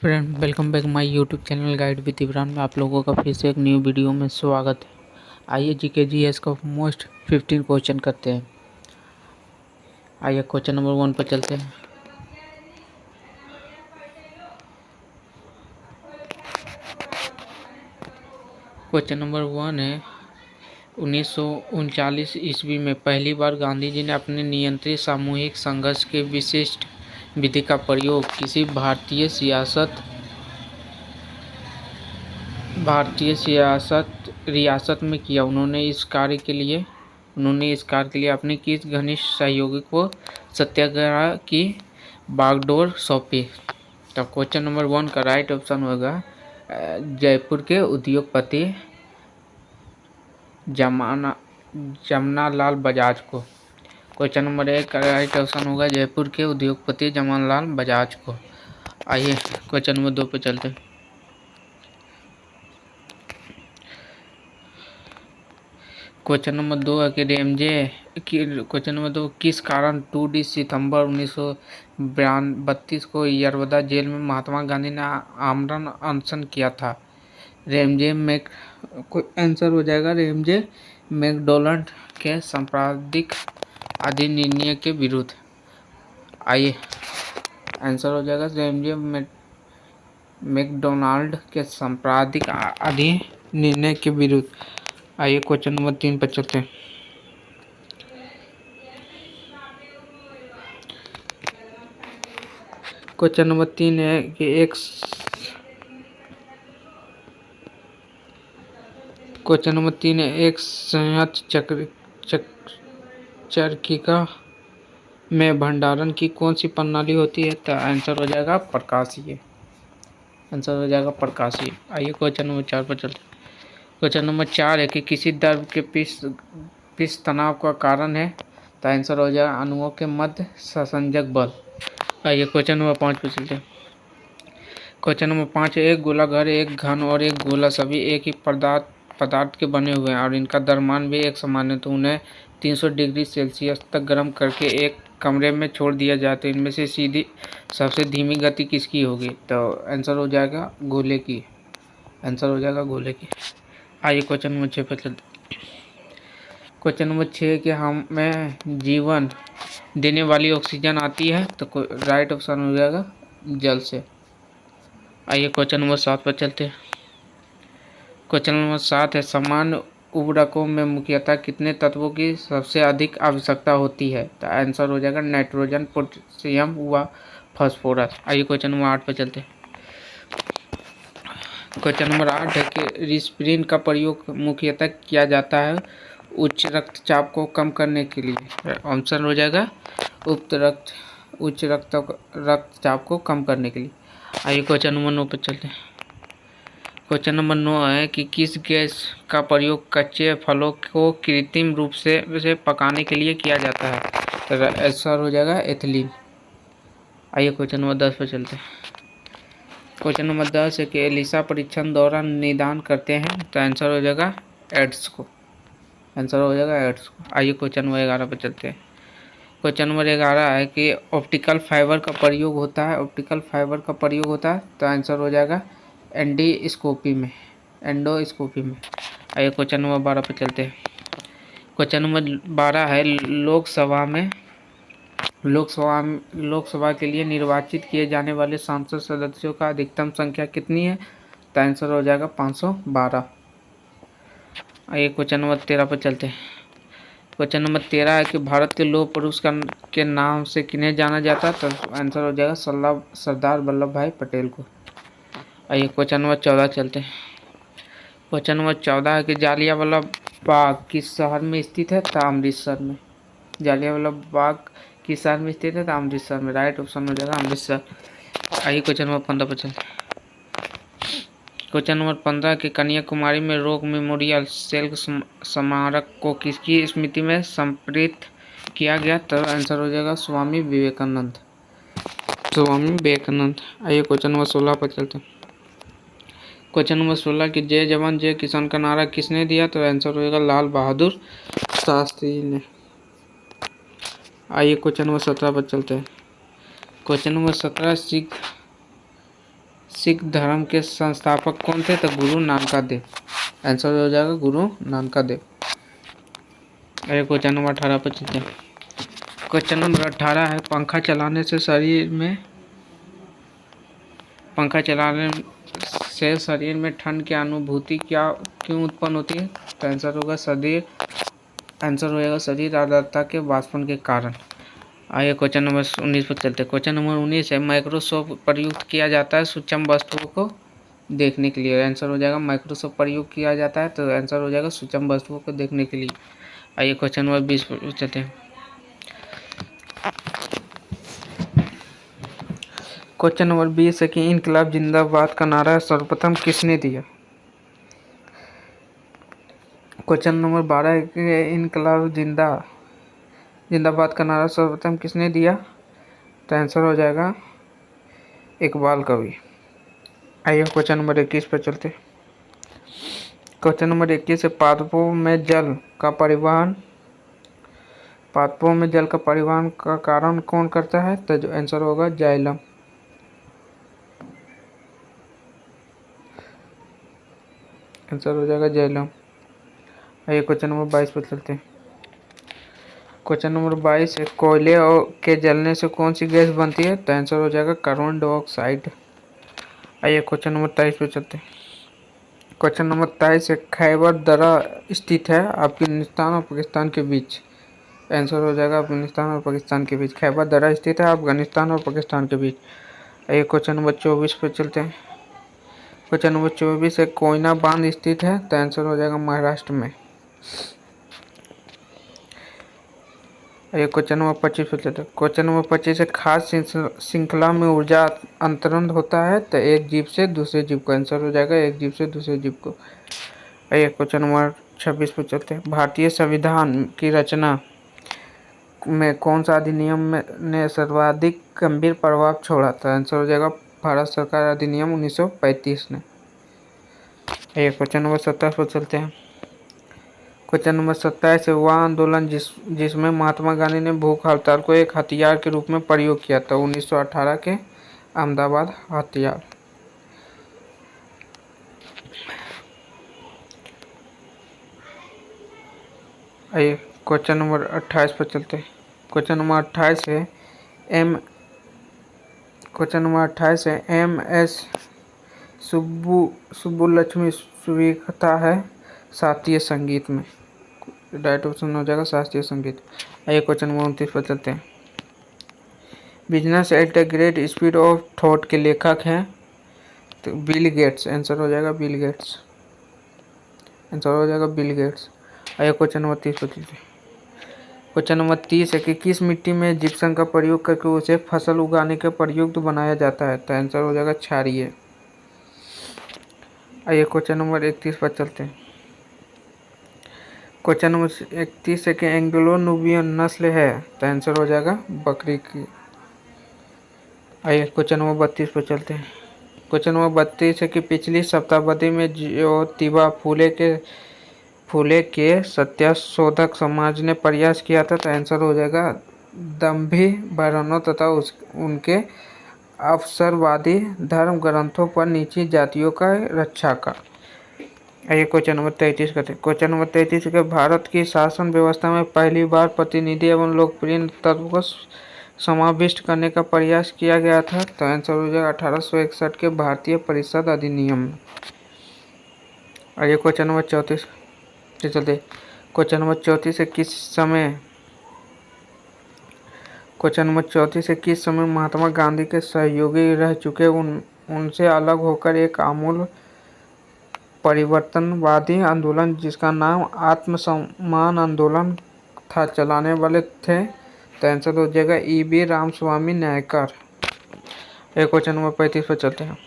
Friend, welcome back my YouTube channel guide with Imran में आप लोगों का फिर से एक न्यू वीडियो में स्वागत है। आइए जीके जीएस का मोस्ट 15 क्वेश्चन करते हैं। आइए क्वेश्चन नंबर 1 पर चलते हैं। क्वेश्चन नंबर 1 है 1939 ईस्वी में पहली बार गांधी जी ने अपने नियंत्रित सामूहिक संघर्ष के विशिष्ट विधि का प्रयोग किसी भारतीय रियासत में किया। उन्होंने इस कार्य के लिए अपने किस घनिष्ठ सहयोगी को सत्याग्रह की बागडोर सौंपी। तो क्वेश्चन नंबर 1 का राइट ऑप्शन होगा जयपुर के उद्योगपति जमनालाल बजाज को। क्वेश्चन नंबर 1 का राइट ऑप्शन होगा जयपुर के उद्योगपति जमनालाल बजाज को। आइए क्वेश्चन नंबर 2 पे चलते हैं। क्वेश्चन नंबर 2 है कि क्वेश्चन नंबर 2 किस कारण 2 सितंबर 1932 को यरवदा जेल में महात्मा गांधी ने आमरण अनशन किया था। आंसर हो जाएगा रेमजे मैकडोनाल्ड के सांप्रदायिक अधिनियम के विरुद्ध। आइए आंसर हो जाएगा रेमजे मैकडोनाल्ड के सांप्रदायिक अधिनियम के विरुद्ध। आइए क्वेश्चन नंबर 3 पर चलते हैं। क्वेश्चन नंबर 3 है कि एक संयंत्र चक्रिका में भंडारण की कौन सी प्रणाली होती है। तो आंसर हो जाएगा प्रकाशीय। आइए क्वेश्चन नंबर 4 पर चलते हैं। क्वेश्चन नंबर 4 है कि किसी द्रव के पृष्ठ तनाव का कारण है। तो आंसर हो जाएगा अणुओं के मध्य संसंजक बल। आइए क्वेश्चन नंबर 5 पर चलते हैं। क्वेश्चन नंबर 5 है एक गोलाघर, एक घन और एक गोला सभी एक ही पदार्थ के बने हुए हैं और इनका द्रव्यमान भी एक समान है। तो उन्हें 300 डिग्री सेल्सियस तक गर्म करके एक कमरे में छोड़ दिया जाए तो इनमें से सबसे धीमी गति किसकी होगी। तो आंसर हो जाएगा गोले की। आइए क्वेश्चन नंबर 6 पर चलते। क्वेश्चन नंबर 6 कि हमें जीवन देने वाली ऑक्सीजन आती है। तो राइट ऑप्शन हो जाएगा जल से। आइए क्वेश्चन नंबर 7 पर चलते हैं। क्वेश्चन नंबर 7 है सामान्य उर्वरकों में मुख्यतः कितने तत्वों की सबसे अधिक आवश्यकता होती है। तो आंसर हो जाएगा नाइट्रोजन, पोटेशियम व फास्फोरस। आइए क्वेश्चन नंबर 8 पर चलते हैं। क्वेश्चन नंबर 8 है कि रिस्पिरिन का प्रयोग मुख्यतः किया जाता है उच्च रक्तचाप को कम करने के लिए। आंसर हो जाएगा उच्च रक्तचाप को कम करने के लिए। आइए क्वेश्चन नंबर 9 पर चलते हैं। क्वेश्चन नंबर 9 है कि किस गैस का प्रयोग कच्चे फलों को कृत्रिम रूप से पकाने के लिए किया जाता है। तो आंसर हो जाएगा एथिलीन। आइए क्वेश्चन नंबर 10 पर चलते हैं। क्वेश्चन नंबर 10 है कि एलिसा परीक्षण दौरान निदान करते हैं। तो आंसर हो जाएगा एड्स को। आइए क्वेश्चन नंबर 11 पर चलते हैं। क्वेश्चन नंबर 11 है कि ऑप्टिकल फाइबर का प्रयोग होता है। तो आंसर हो जाएगा एंडोस्कोपी में। आइए क्वेश्चन नंबर 12 पर चलते हैं। क्वेश्चन नंबर 12 है लोकसभा के लिए निर्वाचित किए जाने वाले सांसद सदस्यों का अधिकतम संख्या कितनी है। तो आंसर हो जाएगा 512। आइए क्वेश्चन नंबर 13 पर चलते हैं। क्वेश्चन नंबर 13 है कि भारत के लौह पुरुष के नाम से किन्हें जाना जाता है। तो आंसर हो जाएगा सरदार वल्लभ भाई पटेल को। आइए क्वेश्चन नंबर 14 चलते हैं। क्वेश्चन नंबर 14 है कि जालियांवाला बाग किस शहर में स्थित है। तो अमृतसर में। अमृतसर में। राइट ऑप्शन हो जाएगा अमृतसर। आइए क्वेश्चन नंबर 15 पर चलते हैं। क्वेश्चन नंबर 15 कि कन्याकुमारी में रॉक मेमोरियल शैल्क स्मारक को किसकी स्मृति में समर्पित किया गया। तो आंसर हो जाएगा स्वामी विवेकानंद। आइए क्वेश्चन नंबर 16 पर चलते हैं। क्वेश्चन नंबर 16 कि जय जवान जय किसान का नारा किसने दिया। तो आंसर हो जाएगा लाल बहादुर शास्त्री ने। आइए क्वेश्चन नंबर 17 पर चलते हैं। क्वेश्चन नंबर 17 सिख धर्म के संस्थापक कौन थे? तो गुरु नानक देव। आंसर हो जाएगा गुरु नानक देव। अरे क्वेश्चन नंबर 18 पर चलते हैं। क्वेश्चन नंबर 18 है, पंखा चलाने से शरीर में ठंड की अनुभूति क्यों उत्पन्न होती है? तो आंसर हो जाएगा शरीर आर्द्रता के वाष्पन के कारण। आइए क्वेश्चन नंबर 19 पर चलते हैं। क्वेश्चन नंबर 19 है, माइक्रोस्कोप प्रयुक्त किया जाता है सूक्ष्म वस्तुओं को देखने के लिए। आंसर हो जाएगा माइक्रोस्कोप प्रयोग किया जाता है, तो आंसर हो जाएगा सूक्ष्म वस्तुओं को देखने के लिए। आइए क्वेश्चन नंबर 20 पर चलते हैं। क्वेश्चन नंबर 20 है कि इनकलाब जिंदाबाद का नारा सर्वप्रथम किसने दिया? क्वेश्चन नंबर 12 है कि इनकलाब जिंदाबाद का नारा सर्वप्रथम किसने दिया? तो आंसर हो जाएगा इकबाल कवि। आइए क्वेश्चन नंबर 21 पर चलते। क्वेश्चन नंबर 21 है, पादपों में जल का परिवहन का कारण कौन करता है? तो जो आंसर होगा जाइलम। आंसर हो जाएगा जाइलम। आइए क्वेश्चन नंबर 22 पर चलते हैं। क्वेश्चन नंबर 22 है, कोयले के जलने से कौन सी गैस बनती है? तो आंसर हो जाएगा कार्बन डाइऑक्साइड। आइए क्वेश्चन नंबर 23 पर चलते हैं। क्वेश्चन नंबर 23 है, खैबर दर्रा स्थित है अफगानिस्तान और पाकिस्तान के बीच। आंसर हो जाएगा अफगानिस्तान और पाकिस्तान के बीच। खैबर दर्रा स्थित है अफगानिस्तान और पाकिस्तान के बीच। आइए क्वेश्चन नंबर 24 पर चलते हैं। क्वेश्चन नंबर 24 है, कोयना बांध स्थित है? तो आंसर हो जाएगा महाराष्ट्र में। क्वेश्चन नंबर 25 पर चलते हैं। क्वेश्चन नंबर 25 है, खाद्य श्रृंखला में ऊर्जा अंतरण होता है? तो एक जीव से दूसरे जीव को। आंसर हो जाएगा एक जीव से दूसरे जीव को। आइए क्वेश्चन नंबर 26 पर चलते हैं। भारतीय संविधान की रचना में कौन सा अधिनियम ने सर्वाधिक गंभीर प्रभाव छोड़ा? तो आंसर हो जाएगा भारत सरकार अधिनियम 1935 ने। आइए क्वेश्चन नंबर 27 पर चलते हैं। क्वेश्चन नंबर 27 है, वह आंदोलन जिसमें महात्मा गांधी ने भूख हड़ताल को एक हथियार के रूप में प्रयोग किया था? 1918 के अहमदाबाद हथियार। आइए क्वेश्चन नंबर 28 पर चलते हैं। क्वेश्चन नंबर 28 है, एम.एस. सुब्बुलक्ष्मी स्वीकृता है शास्त्रीय संगीत में। राइट ऑप्शन हो जाएगा शास्त्रीय संगीत। आइए क्वेश्चन नंबर 29 पर चलते हैं। Business at the great speed of thought के लेखक हैं? तो बिल गेट्स। आंसर हो जाएगा बिल गेट्स। आइए क्वेश्चन नंबर 30 पर चलते हैं। क्वेश्चन नंबर 30 है कि किस मिट्टी में जिप्सम का प्रयोग करके उसे फसल उगाने के प्रयुक्त बनाया जाता है? तो आंसर हो जाएगा क्षारीय। आइए क्वेश्चन नंबर 31 पर चलते हैं। क्वेश्चन नंबर 31 है कि एंग्लो नुबियन नस्ल है? तो आंसर हो जाएगा बकरी की। आइए क्वेश्चन नंबर 32 पर चलते हैं। क्वेश्चन नंबर 32 है कि पिछली शताब्दी में ज्योतिबा फूले के सत्यशोधक समाज ने प्रयास किया था? तो आंसर हो जाएगा दंभी ब्राह्मणों तथा उनके अवसरवादी धर्म ग्रंथों पर नीची जातियों का रक्षा का। आइए क्वेश्चन नंबर 33 करते हैं। क्वेश्चन नंबर 33 के भारत की शासन व्यवस्था में पहली बार प्रतिनिधि एवं लोकप्रिय तत्व को समाविष्ट करने का प्रयास किया गया था? तो आंसर हो जाएगा 1861 के भारतीय परिषद अधिनियम। आइए क्वेश्चन नंबर 34 चलते। क्वेश्चन नंबर 34 से किस समय महात्मा गांधी के सहयोगी रह चुके उनसे अलग होकर एक आमूल परिवर्तनवादी आंदोलन जिसका नाम आत्मसम्मान आंदोलन था चलाने वाले थे? तो आंसर हो जाएगा E.B. रामस्वामी नायकर। एक क्वेश्चन नंबर 35 पर चलते हैं।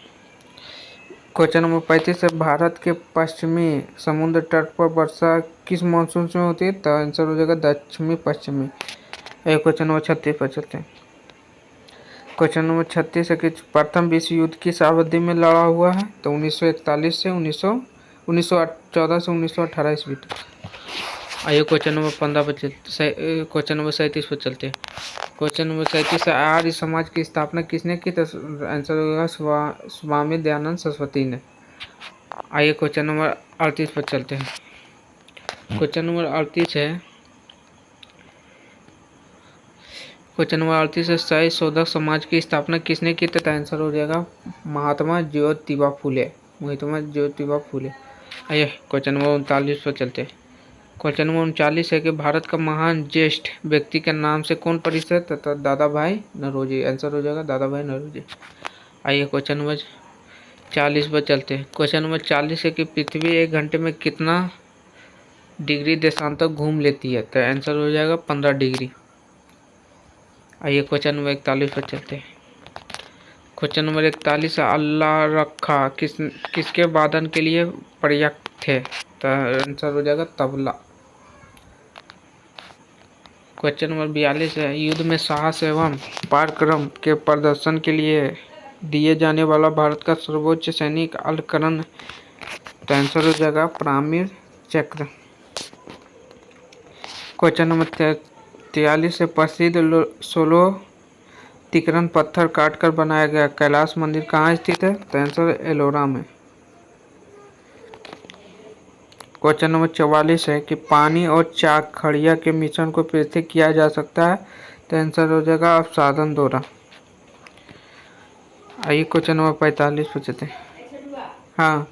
क्वेश्चन नंबर 35 है, भारत के पश्चिमी समुद्र तट पर वर्षा किस मानसून में होती है? तो आंसर हो जाएगा दक्षिणी पश्चिमी। एक क्वेश्चन नंबर 36 पर चलते हैं। क्वेश्चन नंबर 36 है कि प्रथम विश्व युद्ध किस अवधि में लड़ा हुआ है? तो 1941 से 1914 से 1918 ईस्वी तक। आइए क्वेश्चन नंबर 15 पर क्वेश्चन नंबर 37 पर चलते हैं। क्वेश्चन नंबर 37 है, आर्य समाज की स्थापना किसने की? तो आंसर होगा स्वामी दयानंद सरस्वती ने। आइए क्वेश्चन नंबर 38 पर चलते हैं। क्वेश्चन नंबर 38 है, क्वेश्चन नंबर 38 है, सही शोधक समाज की स्थापना किसने की? तो आंसर हो जाएगा महात्मा ज्योतिबा फूले। महात्मा ज्योतिबा फूले। आइए क्वेश्चन नंबर 39 पर चलते हैं। क्वेश्चन नंबर 39 है कि भारत का महान ज्येष्ठ व्यक्ति के नाम से कौन परिचित है? तो दादा भाई नौरोजी। आंसर हो जाएगा दादा भाई नौरोजी। आइए क्वेश्चन नंबर 40 पर चलते हैं। क्वेश्चन नंबर 40 है कि पृथ्वी 1 घंटे में कितना डिग्री देशांतर घूम लेती है? तो आंसर हो जाएगा 15 डिग्री। आइए क्वेश्चन नंबर 41 पर चलते हैं। क्वेश्चन नंबर 41 है, अल्लाह रखा किसके वादन के लिए पर्याप्त थे? तो आंसर हो जाएगा तबला। क्वेश्चन नंबर 42 है, युद्ध में साहस एवं पराक्रम के प्रदर्शन के लिए दिए जाने वाला भारत का सर्वोच्च सैनिक अलंकरण? तो आंसर हो जाएगा परमवीर चक्र। क्वेश्चन नंबर 43 है, प्रसिद्ध सोलो तिकरन पत्थर काटकर बनाया गया कैलाश मंदिर कहाँ स्थित है? तो आंसर एलोरा में। क्वेश्चन नंबर 44 है कि पानी और चाक खड़िया के मिश्रण को पृथक किया जा सकता है? तो आंसर हो जाएगा अपसाधन द्वारा। आइए क्वेश्चन नंबर 45 पूछते हैं। हाँ